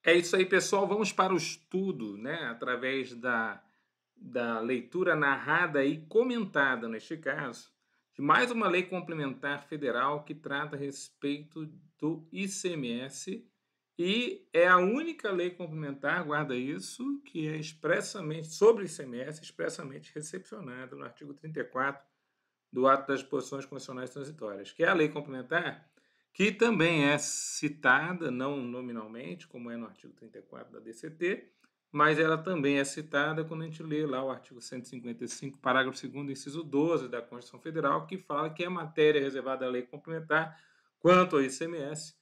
É isso aí, pessoal. Vamos para o estudo, né? Através da leitura narrada e comentada, neste caso, de mais uma lei complementar federal que trata a respeito do ICMS e é a única lei complementar, guarda isso, que é expressamente sobre o ICMS, expressamente recepcionada no artigo 34 do Ato das Disposições Constitucionais Transitórias, que é a lei complementar que também é citada, não nominalmente, como é no artigo 34 da DCT, mas ela também é citada quando a gente lê lá o artigo 155, parágrafo 2º, inciso 12 da Constituição Federal, que fala que é matéria reservada à lei complementar quanto ao ICMS,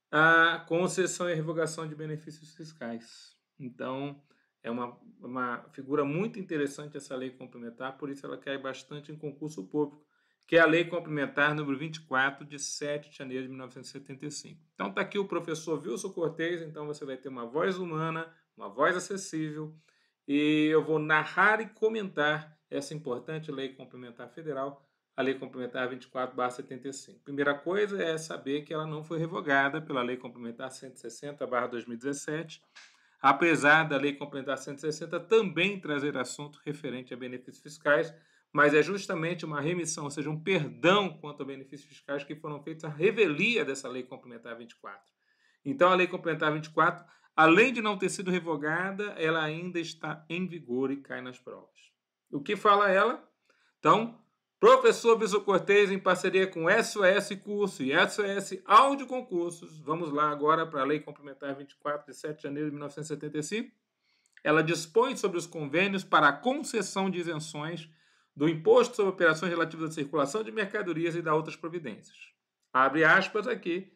a concessão e revogação de benefícios fiscais. Então, é uma figura muito interessante essa lei complementar, por isso ela cai bastante em concurso público, que é a Lei Complementar número 24, de 7 de janeiro de 1975. Então está aqui o professor Wilson Cortez, então você vai ter uma voz humana, uma voz acessível, e eu vou narrar e comentar essa importante Lei Complementar Federal, a Lei Complementar 24/75. Primeira coisa é saber que ela não foi revogada pela Lei Complementar 160/2017, apesar da Lei Complementar 160 também trazer assunto referente a benefícios fiscais, mas é justamente uma remissão, ou seja, um perdão quanto a benefícios fiscais que foram feitos à revelia dessa Lei Complementar 24. Então, a Lei Complementar 24, além de não ter sido revogada, ela ainda está em vigor e cai nas provas. O que fala ela? Então, professor Wilson Cortez, em parceria com SOS Curso e SOS Áudio Concursos, vamos lá agora para a Lei Complementar 24, de 7 de janeiro de 1975. Ela dispõe sobre os convênios para a concessão de isenções do Imposto sobre Operações Relativas à Circulação de Mercadorias e da outras providências. Abre aspas aqui.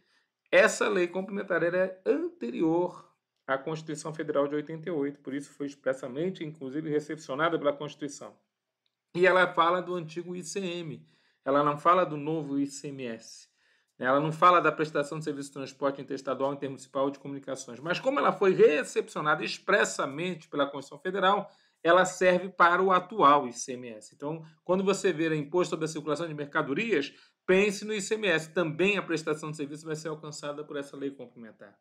Essa lei complementar é anterior à Constituição Federal de 88, por isso foi expressamente, inclusive, recepcionada pela Constituição. E ela fala do antigo ICM, ela não fala do novo ICMS. Ela não fala da prestação de serviço de transporte interestadual, intermunicipal ou de comunicações. Mas como ela foi recepcionada expressamente pela Constituição Federal, ela serve para o atual ICMS. Então, quando você ver Imposto sobre a Circulação de Mercadorias, pense no ICMS. Também a prestação de serviço vai ser alcançada por essa lei complementar.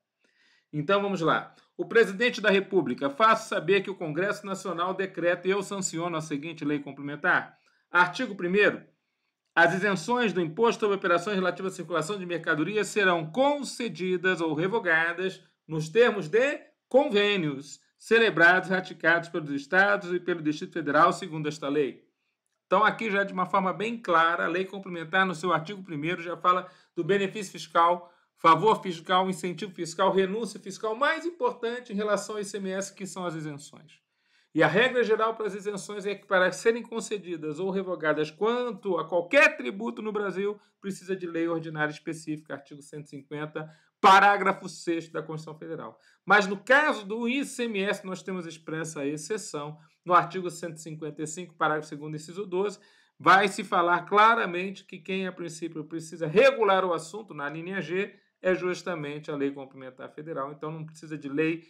Então, vamos lá. O presidente da República faz saber que o Congresso Nacional decreta e eu sanciono a seguinte lei complementar. Artigo 1º. As isenções do Imposto sobre Operações Relativas à Circulação de Mercadorias serão concedidas ou revogadas nos termos de convênios celebrados e ratificados pelos Estados e pelo Distrito Federal, segundo esta lei. Então, aqui já de uma forma bem clara, a lei complementar, no seu artigo 1º, já fala do benefício fiscal, favor fiscal, incentivo fiscal, renúncia fiscal, mais importante em relação ao ICMS, que são as isenções. E a regra geral para as isenções é que, para serem concedidas ou revogadas quanto a qualquer tributo no Brasil, precisa de lei ordinária específica, artigo 150, parágrafo 6º da Constituição Federal. Mas no caso do ICMS, nós temos expressa a exceção. No artigo 155, parágrafo 2º, inciso 12, vai se falar claramente que quem, a princípio, precisa regular o assunto, na linha G, é justamente a lei complementar federal. Então, não precisa de lei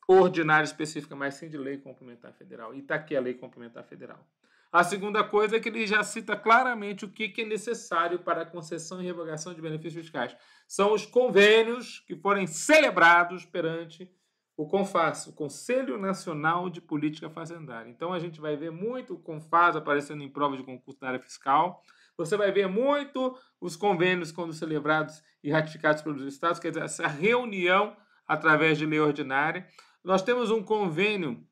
ordinária específica, mas sim de lei complementar federal. E está aqui a lei complementar federal. A segunda coisa é que ele já cita claramente o que é necessário para a concessão e revogação de benefícios fiscais. São os convênios que forem celebrados perante o CONFAS, o Conselho Nacional de Política Fazendária. Então, a gente vai ver muito o CONFAS aparecendo em provas de concurso na área fiscal. Você vai ver muito os convênios quando celebrados e ratificados pelos estados, quer dizer, essa reunião através de lei ordinária. Nós temos um convênio,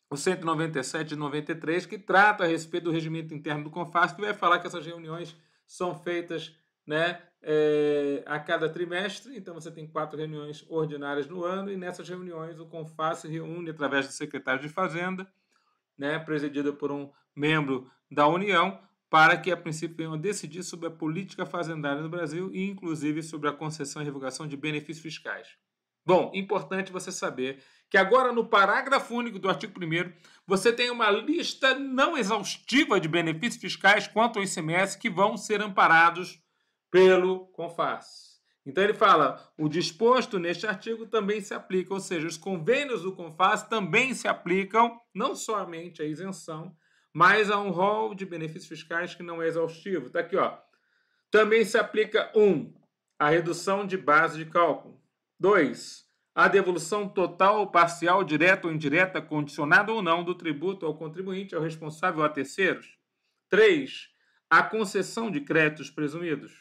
o 197 de 93, que trata a respeito do regimento interno do CONFAS, que vai falar que essas reuniões são feitas, né, a cada trimestre. Então, você tem 4 reuniões ordinárias no ano, e nessas reuniões o CONFAS se reúne através do secretário de Fazenda, né, presidido por um membro da União, para que, a princípio, venham a decidir sobre a política fazendária no Brasil e, inclusive, sobre a concessão e revogação de benefícios fiscais. Bom, importante você saber que agora no parágrafo único do artigo 1º, você tem uma lista não exaustiva de benefícios fiscais quanto ao ICMS que vão ser amparados pelo CONFAS. Então ele fala, o disposto neste artigo também se aplica, ou seja, os convênios do CONFAS também se aplicam não somente à isenção, mas a um rol de benefícios fiscais que não é exaustivo. Está aqui, ó. Também se aplica a redução de base de cálculo. 2, a devolução total ou parcial, direta ou indireta, condicionada ou não, do tributo ao contribuinte, ao responsável ou a terceiros. 3. A concessão de créditos presumidos.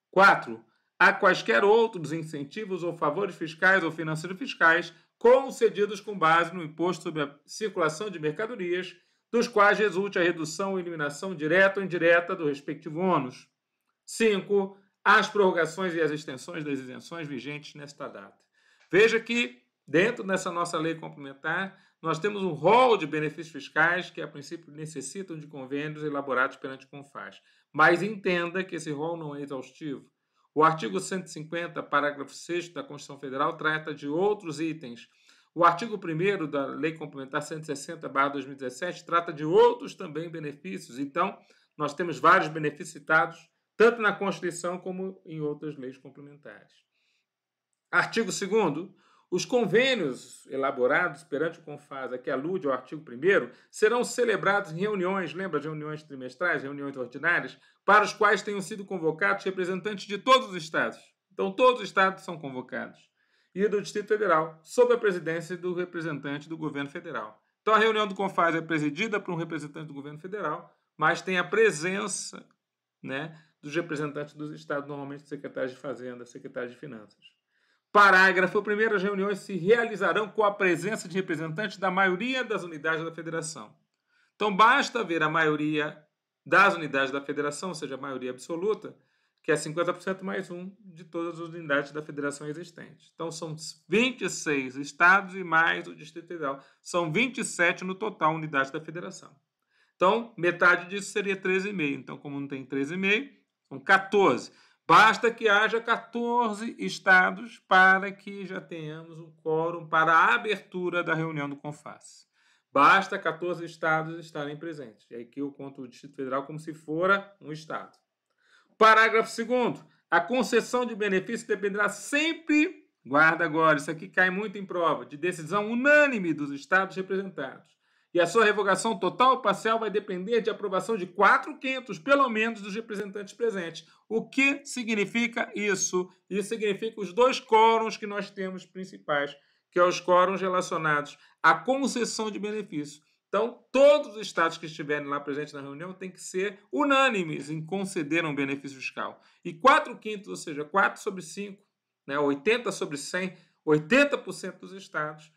4. A quaisquer outros incentivos ou favores fiscais ou financeiros fiscais concedidos com base no imposto sobre a circulação de mercadorias, dos quais resulte a redução ou eliminação direta ou indireta do respectivo ônus. 5. As prorrogações e as extensões das isenções vigentes nesta data. Veja que, dentro dessa nossa lei complementar, nós temos um rol de benefícios fiscais que, a princípio, necessitam de convênios elaborados perante o CONFAS. Mas entenda que esse rol não é exaustivo. O artigo 150, parágrafo 6º da Constituição Federal, trata de outros itens. O artigo 1º da Lei Complementar 160/2017 trata de outros também benefícios. Então, nós temos vários benefícios citados, tanto na Constituição como em outras leis complementares. Artigo 2º. Os convênios elaborados perante o CONFAS, a que alude ao artigo 1º, serão celebrados em reuniões, lembra de reuniões trimestrais, reuniões ordinárias, para os quais tenham sido convocados representantes de todos os estados. Então, todos os estados são convocados. E do Distrito Federal, sob a presidência do representante do governo federal. Então, a reunião do CONFAS é presidida por um representante do governo federal, mas tem a presença, né, dos representantes dos estados, normalmente secretários de Fazenda, secretários de Finanças. Parágrafo 1º. As reuniões se realizarão com a presença de representantes da maioria das unidades da federação. Então, basta ver a maioria das unidades da federação, ou seja, a maioria absoluta, que é 50% mais um de todas as unidades da federação existentes. Então, são 26 estados e mais o Distrito Federal. São 27 no total unidades da federação. Então, metade disso seria 13,5. Então, como não tem 13,5, são 14. Basta que haja 14 estados para que já tenhamos um quórum para a abertura da reunião do CONFAS. Basta 14 estados estarem presentes. E aqui eu conto o Distrito Federal como se fora um estado. Parágrafo 2º. A concessão de benefício dependerá sempre, guarda agora, isso aqui cai muito em prova, de decisão unânime dos estados representados. E a sua revogação total ou parcial vai depender de aprovação de 4/500, pelo menos, dos representantes presentes. O que significa isso? Isso significa os dois quórums que nós temos principais, que são os quórums relacionados à concessão de benefício. Então, todos os estados que estiverem lá presentes na reunião têm que ser unânimes em conceder um benefício fiscal. E 4/5, ou seja, 4/5, né, 80/100, 80% dos estados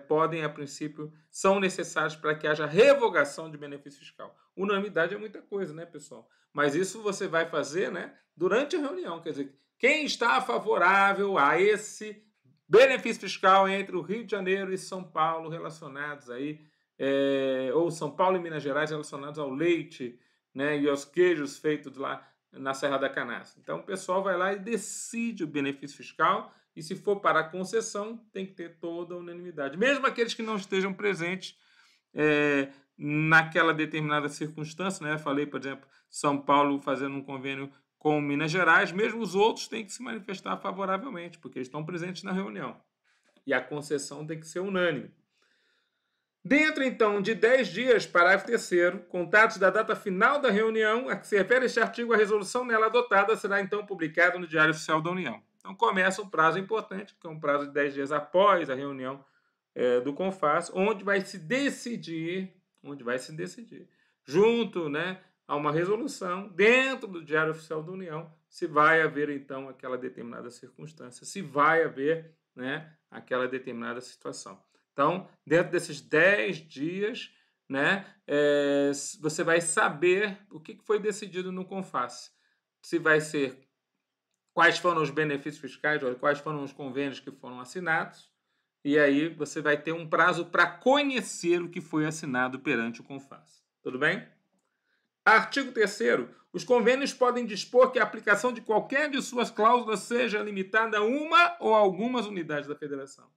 podem, a princípio, são necessários para que haja revogação de benefício fiscal. Unanimidade é muita coisa, né, pessoal? Mas isso você vai fazer, né, durante a reunião. Quer dizer, quem está favorável a esse benefício fiscal entre o Rio de Janeiro e São Paulo relacionados aí, ou São Paulo e Minas Gerais relacionados ao leite, né, e aos queijos feitos lá na Serra da Canastra. Então, o pessoal vai lá e decide o benefício fiscal. E se for para a concessão, tem que ter toda a unanimidade. Mesmo aqueles que não estejam presentes naquela determinada circunstância, né? Falei, por exemplo, São Paulo fazendo um convênio com Minas Gerais, mesmo os outros têm que se manifestar favoravelmente, porque eles estão presentes na reunião. E a concessão tem que ser unânime. Dentro, então, de 10 dias, parágrafo 3º, contados da data final da reunião a que se refere este artigo, a resolução nela adotada será, então, publicada no Diário Oficial da União. Então, começa um prazo importante, que é um prazo de 10 dias após a reunião do CONFAS, onde vai se decidir, junto, né, a uma resolução, dentro do Diário Oficial da União, se vai haver, então, aquela determinada circunstância, se vai haver, né, aquela determinada situação. Então, dentro desses 10 dias, né, você vai saber o que foi decidido no CONFAS. Se vai ser quais foram os benefícios fiscais, ou quais foram os convênios que foram assinados, e aí você vai ter um prazo para conhecer o que foi assinado perante o CONFAS. Tudo bem? Artigo 3º. Os convênios podem dispor que a aplicação de qualquer de suas cláusulas seja limitada a uma ou algumas unidades da federação.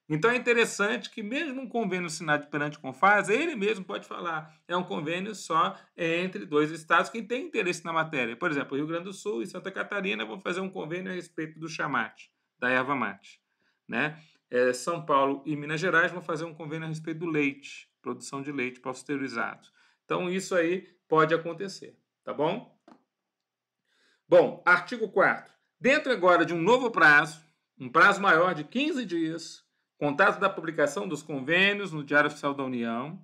Então é interessante que mesmo um convênio assinado perante o CONFAS, ele mesmo pode falar, é um convênio só entre dois estados que têm interesse na matéria. Por exemplo, Rio Grande do Sul e Santa Catarina vão fazer um convênio a respeito do chamate, da erva mate. Né? São Paulo e Minas Gerais vão fazer um convênio a respeito do leite, produção de leite pasteurizado. Então isso aí pode acontecer, tá bom? Bom, artigo 4º. Dentro agora de um novo prazo, um prazo maior de 15 dias, contados da publicação dos convênios no Diário Oficial da União,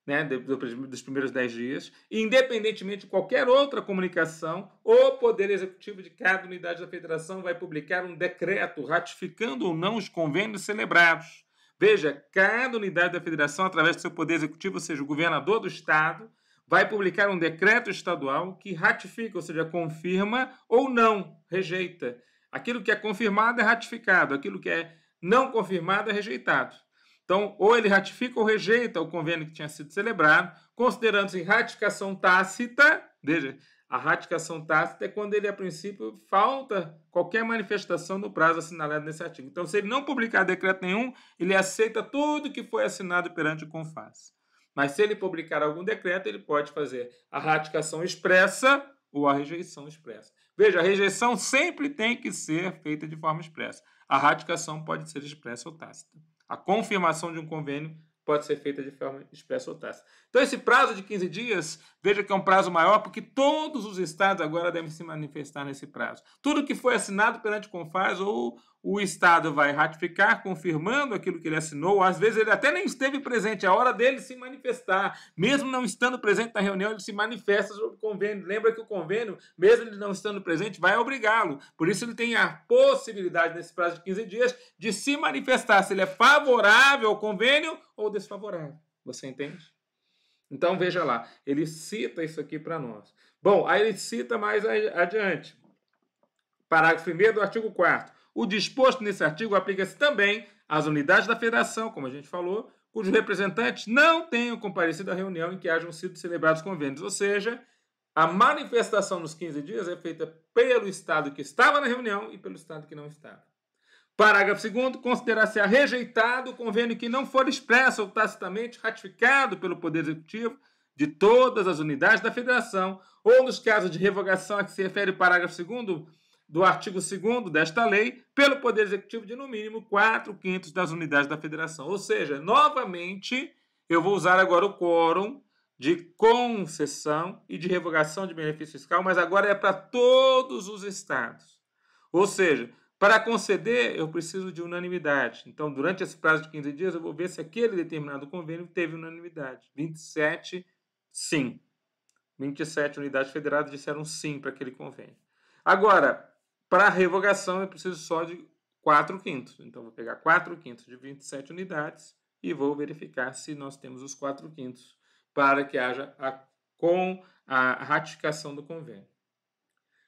né, dos primeiros 10 dias, independentemente de qualquer outra comunicação, o Poder Executivo de cada unidade da Federação vai publicar um decreto ratificando ou não os convênios celebrados. Veja, cada unidade da Federação, através do seu Poder Executivo, ou seja, o governador do Estado, vai publicar um decreto estadual que ratifica, ou seja, confirma ou não, rejeita. Aquilo que é confirmado é ratificado, aquilo que é não confirmado é rejeitado. Então, ou ele ratifica ou rejeita o convênio que tinha sido celebrado, considerando-se ratificação tácita. Veja, a ratificação tácita é quando ele, a princípio, falta qualquer manifestação no prazo assinalado nesse artigo. Então, se ele não publicar decreto nenhum, ele aceita tudo que foi assinado perante o CONFAS. Mas se ele publicar algum decreto, ele pode fazer a ratificação expressa ou a rejeição expressa. Veja, a rejeição sempre tem que ser feita de forma expressa. A ratificação pode ser expressa ou tácita. A confirmação de um convênio pode ser feita de forma expressa ou tácita. Então, esse prazo de 15 dias, veja que é um prazo maior, porque todos os estados agora devem se manifestar nesse prazo. Tudo que foi assinado perante o CONFAS, ou o estado vai ratificar, confirmando aquilo que ele assinou, ou às vezes ele até nem esteve presente, é a hora dele se manifestar. Mesmo não estando presente na reunião, ele se manifesta sobre o convênio. Lembra que o convênio, mesmo ele não estando presente, vai obrigá-lo. Por isso ele tem a possibilidade, nesse prazo de 15 dias, de se manifestar se ele é favorável ao convênio ou desfavorável. Você entende? Então, veja lá, ele cita isso aqui para nós. Bom, aí ele cita mais adiante. Parágrafo 1º do artigo 4º. O disposto nesse artigo aplica-se também às unidades da federação, como a gente falou, cujos representantes não tenham comparecido à reunião em que hajam sido celebrados convênios. Ou seja, a manifestação nos 15 dias é feita pelo estado que estava na reunião e pelo estado que não estava. Parágrafo 2º, considerar-se-á rejeitado o convênio que não for expresso ou tacitamente ratificado pelo Poder Executivo de todas as unidades da Federação, ou nos casos de revogação a que se refere o parágrafo 2º do artigo 2º desta lei, pelo Poder Executivo de, no mínimo, 4/5 das unidades da Federação. Ou seja, novamente, eu vou usar agora o quórum de concessão e de revogação de benefício fiscal, mas agora é para todos os estados. Ou seja, para conceder, eu preciso de unanimidade. Então, durante esse prazo de 15 dias, eu vou ver se aquele determinado convênio teve unanimidade. 27, sim. 27 unidades federadas disseram sim para aquele convênio. Agora, para a revogação, eu preciso só de 4/5. Então, vou pegar 4/5 de 27 unidades e vou verificar se nós temos os 4/5 para que haja com a ratificação do convênio.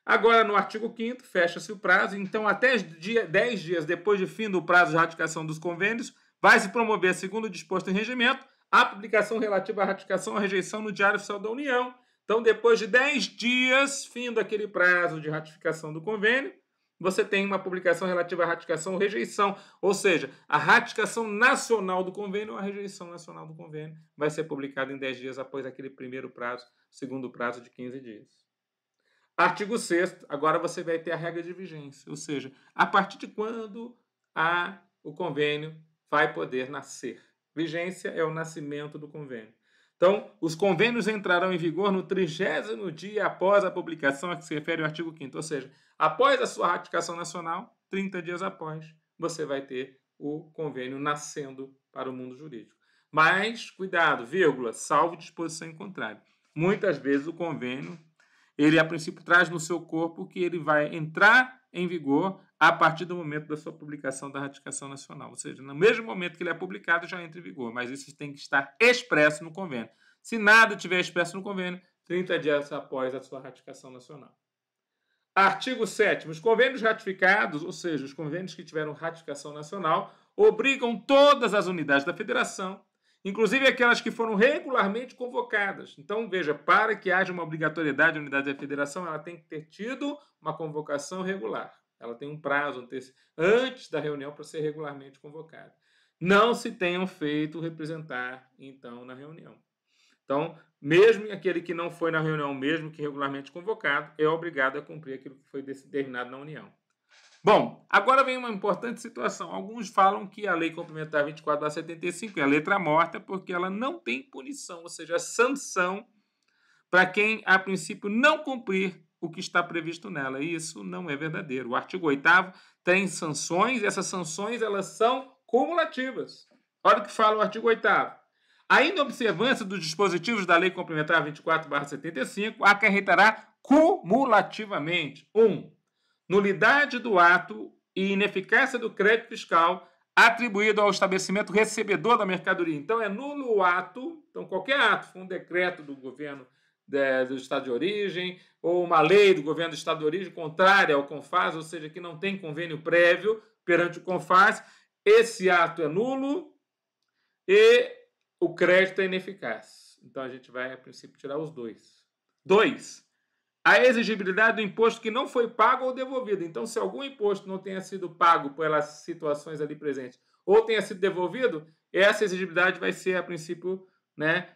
Agora, no artigo 5º, fecha-se o prazo. Então, até 10 dias depois de fim do prazo de ratificação dos convênios, vai se promover, segundo o disposto em regimento, a publicação relativa à ratificação ou rejeição no Diário Oficial da União. Então, depois de 10 dias, fim daquele prazo de ratificação do convênio, você tem uma publicação relativa à ratificação ou rejeição. Ou seja, a ratificação nacional do convênio ou a rejeição nacional do convênio vai ser publicada em 10 dias após aquele primeiro prazo, segundo prazo de 15 dias. Artigo 6º, agora você vai ter a regra de vigência, ou seja, a partir de quando o convênio vai poder nascer. Vigência é o nascimento do convênio. Então, os convênios entrarão em vigor no 30º dia após a publicação a que se refere o artigo 5º, ou seja, após a sua ratificação nacional, 30 dias após, você vai ter o convênio nascendo para o mundo jurídico. Mas, cuidado, vírgula, salvo disposição em contrário. Muitas vezes o convênio, ele a princípio traz no seu corpo que ele vai entrar em vigor a partir do momento da sua publicação da ratificação nacional. Ou seja, no mesmo momento que ele é publicado, já entra em vigor. Mas isso tem que estar expresso no convênio. Se nada tiver expresso no convênio, 30 dias após a sua ratificação nacional. Artigo 7º. Os convênios ratificados, ou seja, os convênios que tiveram ratificação nacional, obrigam todas as unidades da federação, inclusive aquelas que foram regularmente convocadas. Então, veja, para que haja uma obrigatoriedade da unidade da federação, ela tem que ter tido uma convocação regular. Ela tem um prazo antes da reunião para ser regularmente convocada. Não se tenham feito representar, então, na reunião. Então, mesmo aquele que não foi na reunião, mesmo que regularmente convocado, é obrigado a cumprir aquilo que foi determinado na União. Bom, agora vem uma importante situação. Alguns falam que a Lei Complementar 24/75 é a letra morta porque ela não tem punição, ou seja, sanção para quem, a princípio, não cumprir o que está previsto nela. E isso não é verdadeiro. O artigo 8º tem sanções, e essas sanções elas são cumulativas. Olha o que fala o artigo 8º. A inobservância dos dispositivos da Lei Complementar 24/75 acarretará cumulativamente 1. Nulidade do ato e ineficácia do crédito fiscal atribuído ao estabelecimento recebedor da mercadoria. Então, é nulo o ato. Então, qualquer ato, foi um decreto do governo do Estado de origem ou uma lei do governo do Estado de origem contrária ao CONFAS, ou seja, que não tem convênio prévio perante o CONFAS, esse ato é nulo e o crédito é ineficaz. Então, a gente vai, a princípio, tirar os dois. 2. A exigibilidade do imposto que não foi pago ou devolvido. Então, se algum imposto não tenha sido pago pelas situações ali presentes ou tenha sido devolvido, essa exigibilidade vai ser, a princípio,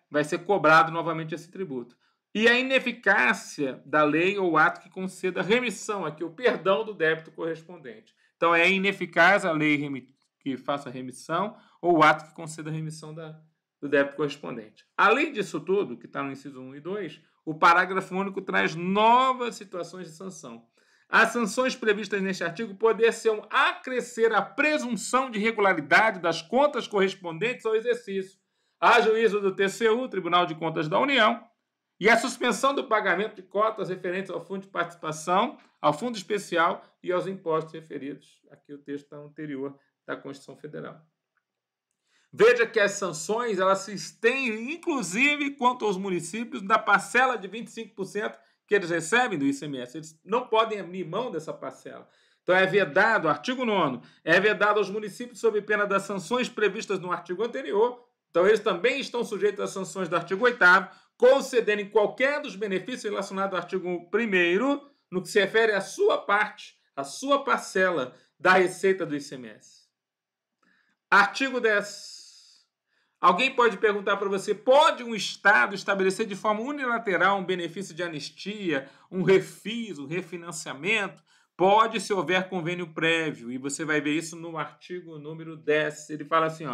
vai ser cobrado novamente esse tributo. E a ineficácia da lei ou ato que conceda remissão, aqui o perdão do débito correspondente. Então, é ineficaz a lei que faça remissão ou o ato que conceda remissão do débito correspondente. Além disso tudo, que está no inciso 1 e 2, o parágrafo único traz novas situações de sanção. As sanções previstas neste artigo poderão acrescer a presunção de regularidade das contas correspondentes ao exercício, a juízo do TCU, Tribunal de Contas da União, e a suspensão do pagamento de cotas referentes ao Fundo de Participação, ao Fundo Especial e aos impostos referidos. Aqui o texto anterior da Constituição Federal. Veja que as sanções elas se estendem, inclusive, quanto aos municípios, da parcela de 25% que eles recebem do ICMS. Eles não podem abrir mão dessa parcela. Então, é vedado, artigo 9º, é vedado aos municípios sob pena das sanções previstas no artigo anterior. Então, eles também estão sujeitos às sanções do artigo 8º, concederem qualquer dos benefícios relacionados ao artigo 1º, no que se refere à sua parte, à sua parcela da receita do ICMS. Artigo 10. Alguém pode perguntar para você, pode um Estado estabelecer de forma unilateral um benefício de anistia, um refis, um refinanciamento? Pode, se houver convênio prévio. E você vai ver isso no artigo número 10. Ele fala assim,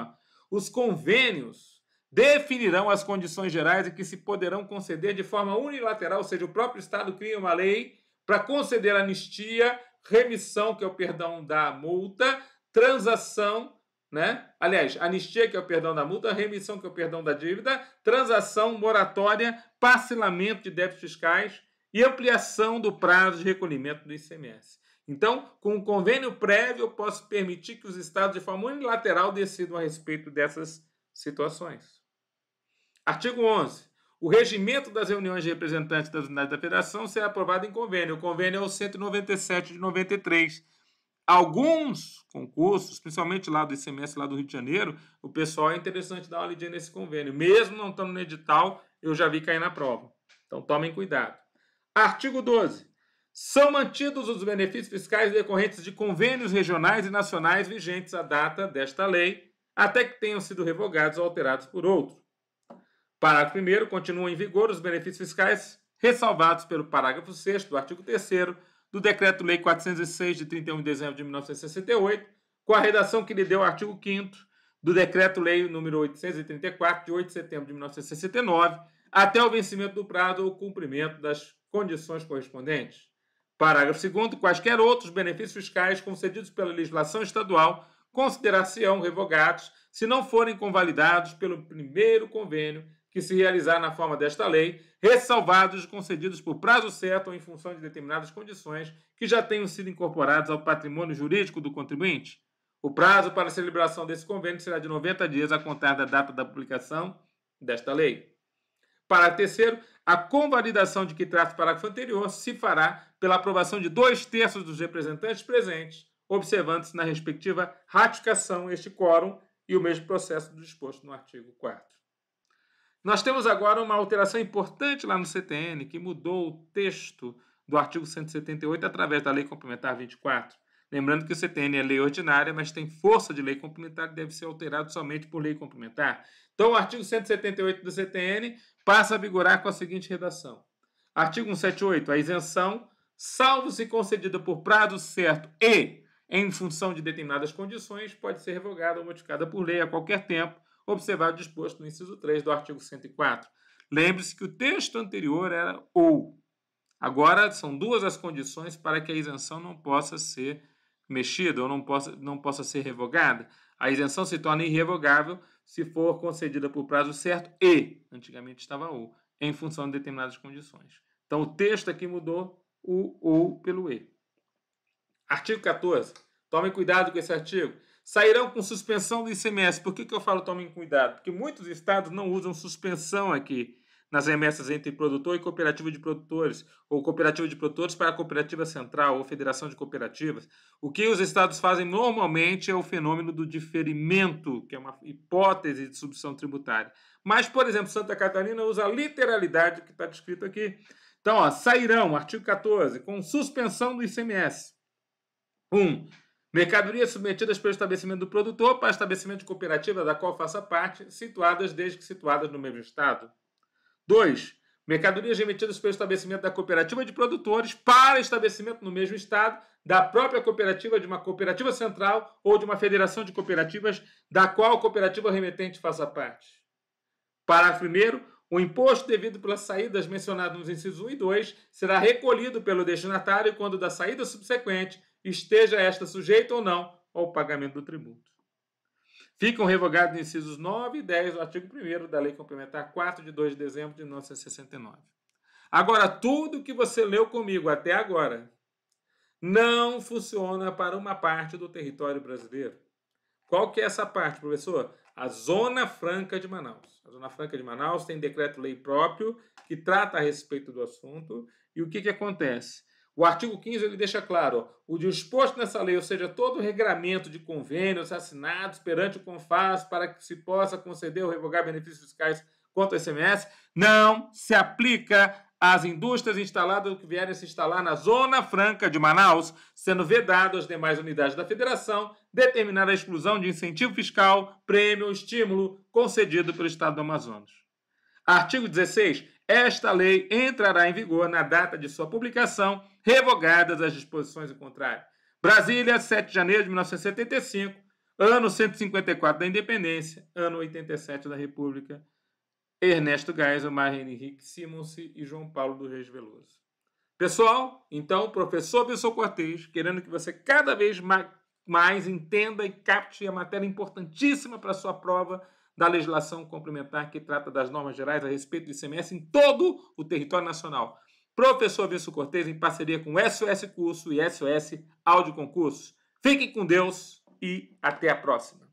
os convênios definirão as condições gerais em que se poderão conceder de forma unilateral, ou seja, o próprio Estado cria uma lei para conceder anistia, remissão, que é o perdão da multa, transação, Aliás, anistia, que é o perdão da multa, remissão, que é o perdão da dívida, transação, moratória, parcelamento de débitos fiscais e ampliação do prazo de recolhimento do ICMS. Então, com o convênio prévio, eu posso permitir que os estados, de forma unilateral, decidam a respeito dessas situações. Artigo 11. O regimento das reuniões de representantes das unidades da federação será aprovado em convênio. O convênio é o 197 de 93. Alguns concursos, principalmente lá do ICMS, lá do Rio de Janeiro, o pessoal é interessante dar uma lidinha nesse convênio. Mesmo não estando no edital, eu já vi cair na prova. Então, tomem cuidado. Artigo 12. São mantidos os benefícios fiscais decorrentes de convênios regionais e nacionais vigentes à data desta lei, até que tenham sido revogados ou alterados por outro. Parágrafo 1º. Continuam em vigor os benefícios fiscais ressalvados pelo parágrafo 6º do artigo 3º do Decreto-Lei 406, de 31 de dezembro de 1968, com a redação que lhe deu o artigo 5º do Decreto-Lei número 834, de 8 de setembro de 1969, até o vencimento do prazo ou cumprimento das condições correspondentes. Parágrafo 2º. Quaisquer outros benefícios fiscais concedidos pela legislação estadual considerar-se-ão revogados se não forem convalidados pelo primeiro convênio que se realizar na forma desta lei, ressalvados os concedidos por prazo certo ou em função de determinadas condições que já tenham sido incorporados ao patrimônio jurídico do contribuinte. O prazo para a celebração desse convênio será de 90 dias a contar da data da publicação desta lei. Parágrafo 3º. A convalidação de que trata o parágrafo anterior se fará pela aprovação de 2/3 dos representantes presentes, observando-se na respectiva ratificação este quórum e o mesmo processo do disposto no artigo 4º. Nós temos agora uma alteração importante lá no CTN, que mudou o texto do artigo 178 através da Lei Complementar 24. Lembrando que o CTN é lei ordinária, mas tem força de lei complementar e deve ser alterado somente por lei complementar. Então, o artigo 178 do CTN passa a vigorar com a seguinte redação. Artigo 178. A isenção, salvo se concedida por prazo certo e em função de determinadas condições, pode ser revogada ou modificada por lei a qualquer tempo, observado o disposto no inciso 3 do artigo 104. Lembre-se que o texto anterior era ou. Agora, são duas as condições para que a isenção não possa ser mexida ou não possa ser revogada. A isenção se torna irrevogável se for concedida por prazo certo e, antigamente estava ou, em função de determinadas condições. Então, o texto aqui mudou o ou pelo e. Artigo 14. Tomem cuidado com esse artigo. Sairão com suspensão do ICMS. Por que eu falo tomem cuidado? Porque muitos estados não usam suspensão aqui nas remessas entre produtor e cooperativa de produtores, ou cooperativa de produtores para a cooperativa central, ou federação de cooperativas. O que os estados fazem normalmente é o fenômeno do diferimento, que é uma hipótese de substituição tributária. Mas, por exemplo, Santa Catarina usa a literalidade que está descrito aqui. Então, ó, sairão, artigo 14, com suspensão do ICMS. 1. Mercadorias submetidas pelo estabelecimento do produtor para estabelecimento de cooperativa da qual faça parte, situadas desde que situadas no mesmo estado. 2. Mercadorias remetidas pelo estabelecimento da cooperativa de produtores para estabelecimento no mesmo estado da própria cooperativa, de uma cooperativa central ou de uma federação de cooperativas da qual a cooperativa remetente faça parte. Parágrafo 1º. O imposto devido pelas saídas mencionadas nos incisos 1 e 2 será recolhido pelo destinatário quando da saída subsequente esteja esta sujeita ou não ao pagamento do tributo. Ficam revogados incisos 9 e 10 do artigo 1º da Lei Complementar 4 de 2 de dezembro de 1969. Agora, tudo que você leu comigo até agora não funciona para uma parte do território brasileiro. Qual que é essa parte, professor? A Zona Franca de Manaus. A Zona Franca de Manaus tem decreto-lei próprio que trata a respeito do assunto. E o que acontece? O artigo 15 ele deixa claro, ó, o disposto nessa lei, ou seja, todo o regramento de convênios assinados perante o CONFAS para que se possa conceder ou revogar benefícios fiscais quanto ao ICMS, não se aplica às indústrias instaladas ou que vierem se instalar na Zona Franca de Manaus, sendo vedado às demais unidades da federação determinar a exclusão de incentivo fiscal, prêmio ou estímulo concedido pelo Estado do Amazonas. Artigo 16. Esta lei entrará em vigor na data de sua publicação, revogadas as disposições em contrário. Brasília, 7 de janeiro de 1975, ano 154 da Independência, ano 87 da República. Ernesto Geisel, Maria Henrique Simons e João Paulo do Reis Veloso. Pessoal, então, o professor Wilson Cortez, querendo que você cada vez mais entenda e capte a matéria importantíssima para a sua prova da legislação complementar que trata das normas gerais a respeito do ICMS em todo o território nacional. Professor Wilson Cortez, em parceria com SOS Curso e SOS Áudio Concurso. Fiquem com Deus e até a próxima.